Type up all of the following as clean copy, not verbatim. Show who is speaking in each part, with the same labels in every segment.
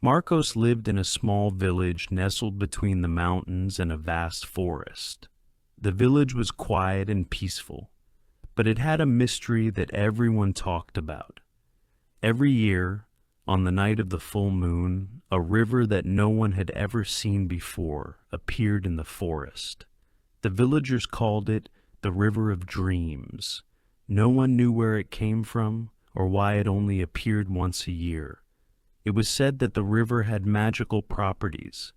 Speaker 1: Marcos lived in a small village nestled between the mountains and a vast forest. The village was quiet and peaceful, but it had a mystery that everyone talked about. Every year, on the night of the full moon, a river that no one had ever seen before appeared in the forest. The villagers called it the River of Dreams. No one knew where it came from or why it only appeared once a year. It was said that the river had magical properties.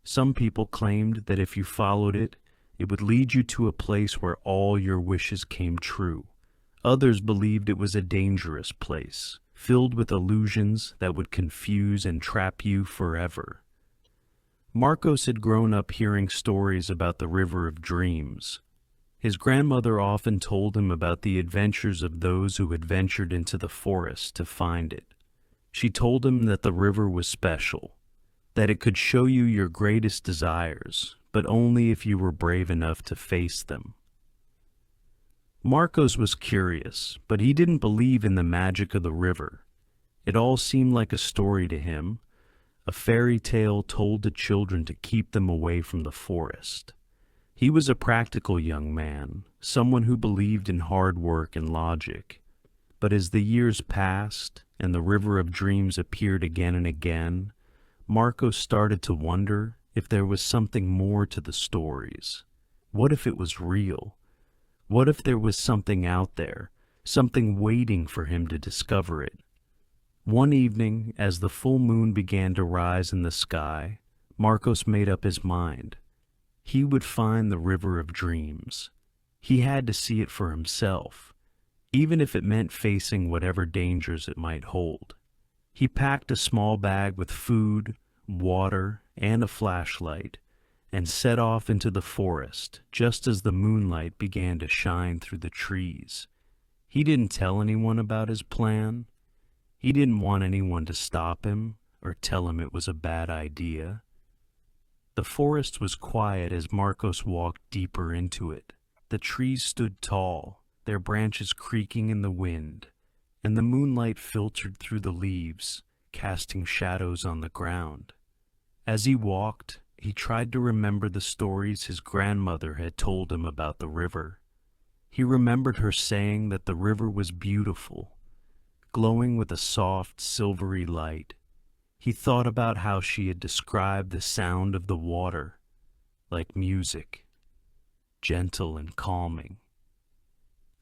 Speaker 1: Some people claimed that if you followed it, it would lead you to a place where all your wishes came true. Others believed it was a dangerous place, filled with illusions that would confuse and trap you forever. Marcos had grown up hearing stories about the River of Dreams. His grandmother often told him about the adventures of those who had ventured into the forest to find it. She told him that the river was special, that it could show you your greatest desires, but only if you were brave enough to face them. Marcos was curious, but he didn't believe in the magic of the river. It all seemed like a story to him, a fairy tale told to children to keep them away from the forest. He was a practical young man, someone who believed in hard work and logic. But as the years passed and the River of Dreams appeared again and again, Marcos started to wonder if there was something more to the stories. What if it was real? What if there was something out there, something waiting for him to discover it? One evening, as the full moon began to rise in the sky, Marcos made up his mind. He would find the River of Dreams. He had to see it for himself, even if it meant facing whatever dangers it might hold. He packed a small bag with food, water, and a flashlight, and set off into the forest just as the moonlight began to shine through the trees. He didn't tell anyone about his plan. He didn't want anyone to stop him or tell him it was a bad idea. The forest was quiet as Marcos walked deeper into it. The trees stood tall, their branches creaking in the wind, and the moonlight filtered through the leaves, casting shadows on the ground. As he walked, he tried to remember the stories his grandmother had told him about the river. He remembered her saying that the river was beautiful, glowing with a soft, silvery light. He thought about how she had described the sound of the water, like music, gentle and calming.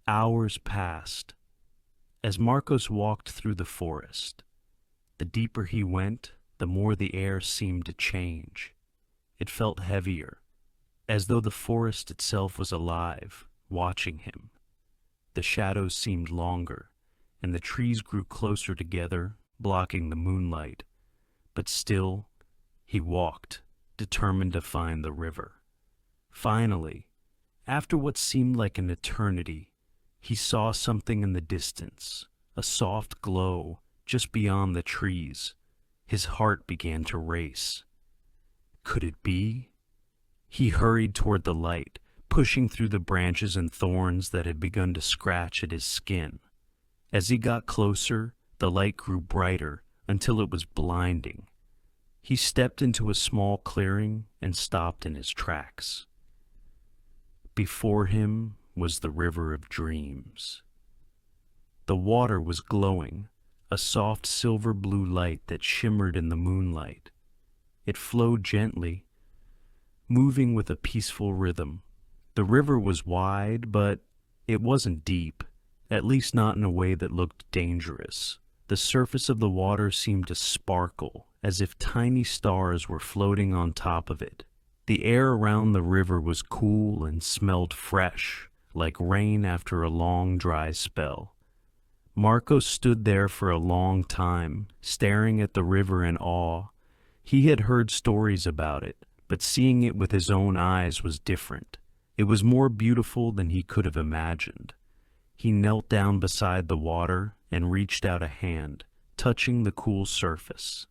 Speaker 1: Hours passed. As Marcos walked through the forest, the deeper he went, the more the air seemed to change. It felt heavier, as though the forest itself was alive, watching him. The shadows seemed longer, and the trees grew closer together, blocking the moonlight. But still, he walked, determined to find the river. Finally, after what seemed like an eternity, he saw something in the distance, a soft glow just beyond the trees. His heart began to race. Could it be? He hurried toward the light, pushing through the branches and thorns that had begun to scratch at his skin. As he got closer, the light grew brighter until it was blinding. He stepped into a small clearing and stopped in his tracks. Before him was the River of Dreams. The water was glowing, a soft silver blue light that shimmered in the moonlight. It flowed gently, moving with a peaceful rhythm. The river was wide, but it wasn't deep, at least not in a way that looked dangerous. The surface of the water seemed to sparkle, as if tiny stars were floating on top of it. The air around the river was cool and smelled fresh, like rain after a long dry spell. Marcos stood there for a long time, staring at the river in awe. He had heard stories about it, but seeing it with his own eyes was different. It was more beautiful than he could have imagined. He knelt down beside the water and reached out a hand, touching the cool surface.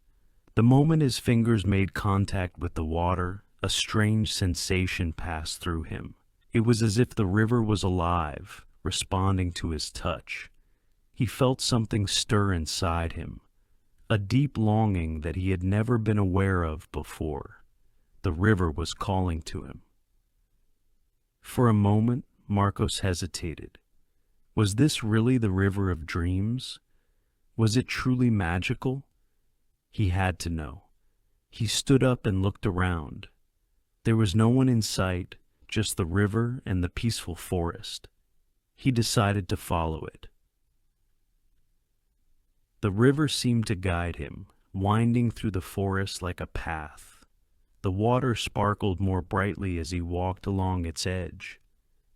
Speaker 1: The moment his fingers made contact with the water, a strange sensation passed through him. It was as if the river was alive, responding to his touch. He felt something stir inside him, a deep longing that he had never been aware of before. The river was calling to him. For a moment, Marcos hesitated. Was this really the river of dreams? Was it truly magical? He had to know. He stood up and looked around. There was no one in sight, just the river and the peaceful forest. He decided to follow it. The river seemed to guide him, winding through the forest like a path. The water sparkled more brightly as he walked along its edge.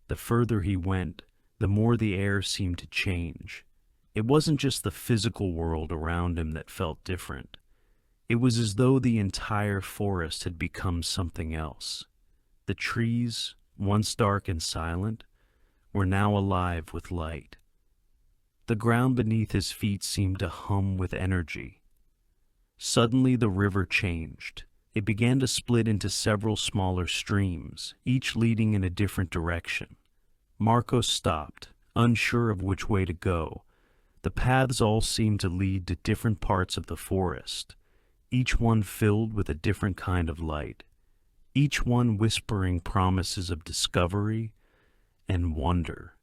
Speaker 1: The further he went, the more the air seemed to change. It wasn't just the physical world around him that felt different. It was as though the entire forest had become something else. The trees, once dark and silent, were now alive with light. The ground beneath his feet seemed to hum with energy. Suddenly the river changed. It began to split into several smaller streams, each leading in a different direction. Marcos stopped, unsure of which way to go. The paths all seemed to lead to different parts of the forest, each one filled with a different kind of light, each one whispering promises of discovery and wonder.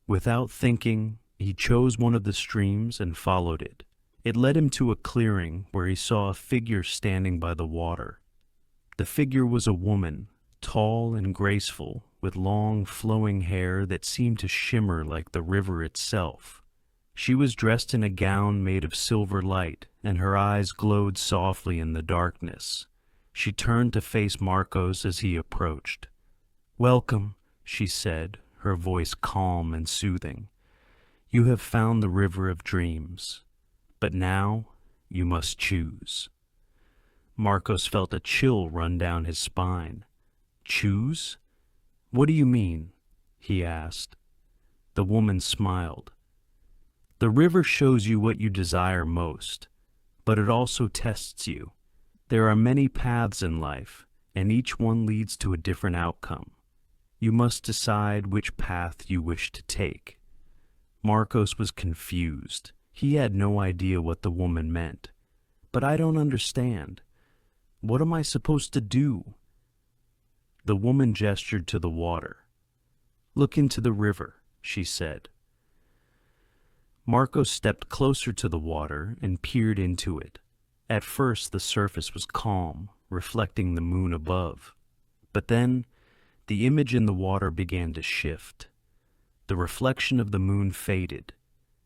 Speaker 1: Without thinking, he chose one of the streams and followed it. It led him to a clearing where he saw a figure standing by the water. The figure was a woman, tall and graceful, with long flowing hair that seemed to shimmer like the river itself. She was dressed in a gown made of silver light, and her eyes glowed softly in the darkness. She turned to face Marcos as he approached. "Welcome," she said, her voice calm and soothing. "You have found the river of dreams, but now you must choose." Marcos felt a chill run down his spine. "Choose? What do you mean?" he asked. The woman smiled. "The river shows you what you desire most, but it also tests you. There are many paths in life, and each one leads to a different outcome. You must decide which path you wish to take." Marcos was confused. He had no idea what the woman meant. "But I don't understand. What am I supposed to do?" The woman gestured to the water. "Look into the river," she said. Marcos stepped closer to the water and peered into it. At first, the surface was calm, reflecting the moon above. But then, the image in the water began to shift. The reflection of the moon faded,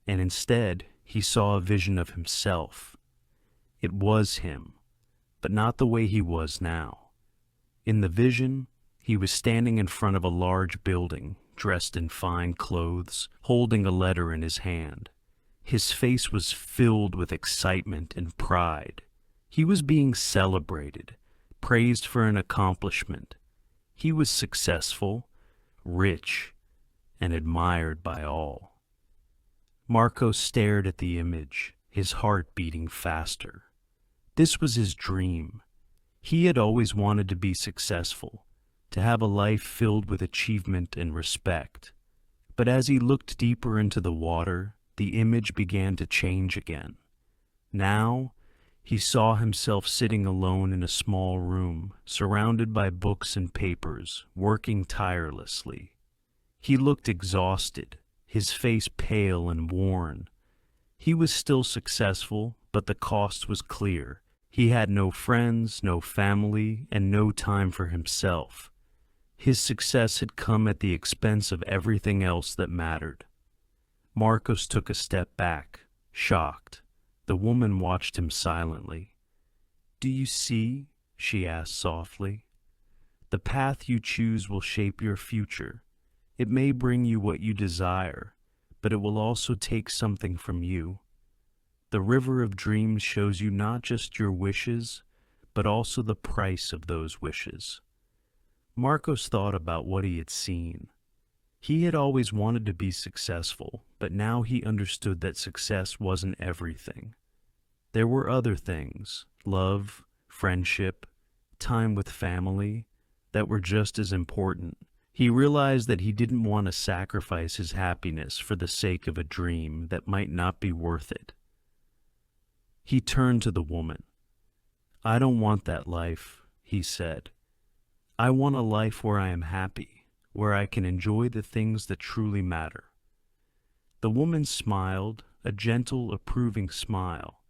Speaker 1: and instead, he saw a vision of himself. It was him, but not the way he was now. In the vision, he was standing in front of a large building, dressed in fine clothes, holding a letter in his hand. His face was filled with excitement and pride. He was being celebrated, praised for an accomplishment. He was successful, rich, and admired by all. Marcos stared at the image, his heart beating faster. This was his dream. He had always wanted to be successful, to have a life filled with achievement and respect. But as he looked deeper into the water, the image began to change again. Now, he saw himself sitting alone in a small room, surrounded by books and papers, working tirelessly. He looked exhausted, his face pale and worn. He was still successful, but the cost was clear. He had no friends, no family, and no time for himself. His success had come at the expense of everything else that mattered. Marcos took a step back, shocked. The woman watched him silently. "Do you see?" she asked softly. "The path you choose will shape your future. It may bring you what you desire, but it will also take something from you. The river of dreams shows you not just your wishes, but also the price of those wishes." Marcos thought about what he had seen. He had always wanted to be successful, but now he understood that success wasn't everything. There were other things, love, friendship, time with family, that were just as important. He realized that he didn't want to sacrifice his happiness for the sake of a dream that might not be worth it. He turned to the woman. "I don't want that life," he said. "I want a life where I am happy, where I can enjoy the things that truly matter." The woman smiled, a gentle, approving smile.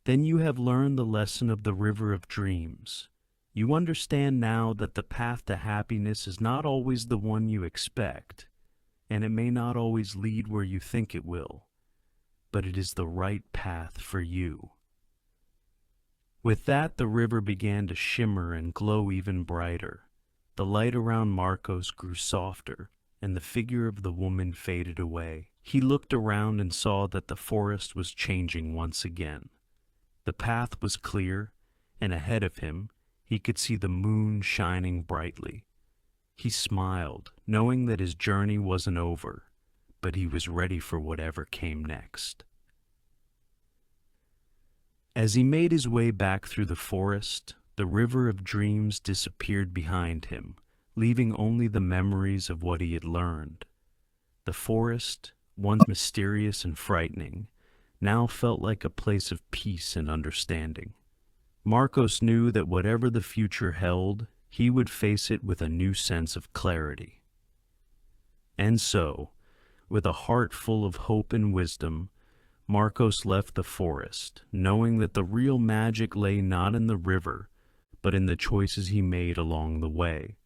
Speaker 1: "Then you have learned the lesson of the river of dreams. You understand now that the path to happiness is not always the one you expect, and it may not always lead where you think it will, but it is the right path for you." With that, the river began to shimmer and glow even brighter. The light around Marcos grew softer, and the figure of the woman faded away. He looked around and saw that the forest was changing once again. The path was clear, and ahead of him, he could see the moon shining brightly. He smiled, knowing that his journey wasn't over, but he was ready for whatever came next. As he made his way back through the forest, the river of dreams disappeared behind him, leaving only the memories of what he had learned. The forest, once mysterious and frightening, now felt like a place of peace and understanding. Marcos knew that whatever the future held, he would face it with a new sense of clarity. And so, with a heart full of hope and wisdom, Marcos left the forest, knowing that the real magic lay not in the river, but in the choices he made along the way.